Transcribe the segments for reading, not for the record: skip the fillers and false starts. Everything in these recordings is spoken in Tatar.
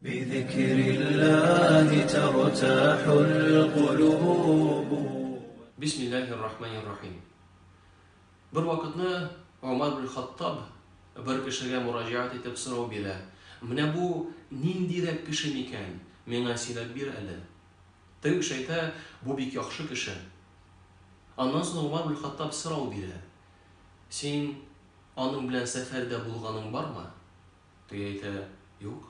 بذكر الله ترتاح القلوب. بسم الله الرحمن الرحيم. Bir vakitni Umar bin Xattab bir kishiga murojaat etib so'rov berdi. Mana bu nindirek kishi ekan? Menga silab ber ali. Teng kishi ayta, bu bek yaxshi kishi. Ondan so'ng Umar bin Xattab so'rov berdi. Sen onun bilan safarda bo'lganing bormi? Teng ayta, yo'q.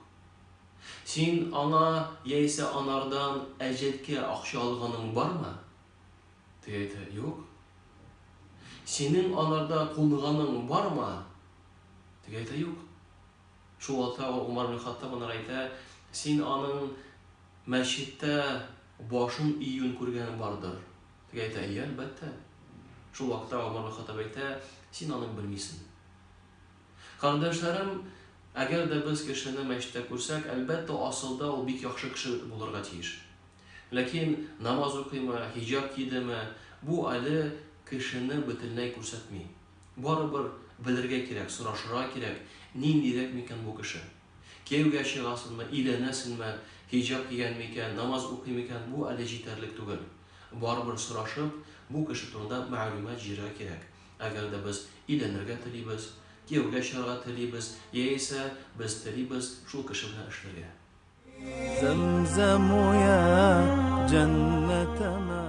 Sen ona yeyse anardan ajetga aqsha olganing bormi? Teng ayta, yo'q. Senin anarda qo'nganing bormi? Teng ayta, yo'q. Shu vaqtda Umar bin Xattab ona ayta, sen onun masjidda boshing iyun ko'rganing bordir. Teng ayta, albatta. Shu vaqtda Umar bin Xattab ayta, sen onu bilmaysan. Qarindoshlarim, agarda biz kishini masjidda ko'rsak, albatta aslida u bek yaxshi kishi bo'lirga tegish. Lekin namoz o'qiymi, hijob kiydimi, bu ali kishini butunlay ko'rsatmaydi. Baribir bilirga kerak, so'rashirga kerak, nindirek ekan bu kishi. Kuyovga chiqasinmi, ilanasinmi, hijob kiyganmi ekan, namoz o'qiymi ekan, bu ali yetarli tugul. Baribir so'rashib, bu kishi turida ma'lumot berishga kerak. Agarda biz ilanirga tilaymiz, kuyovga chiqishga tilaymiz, esa biz tilaymiz shu kishi bilan ishlarga. زمزم يا جنة ما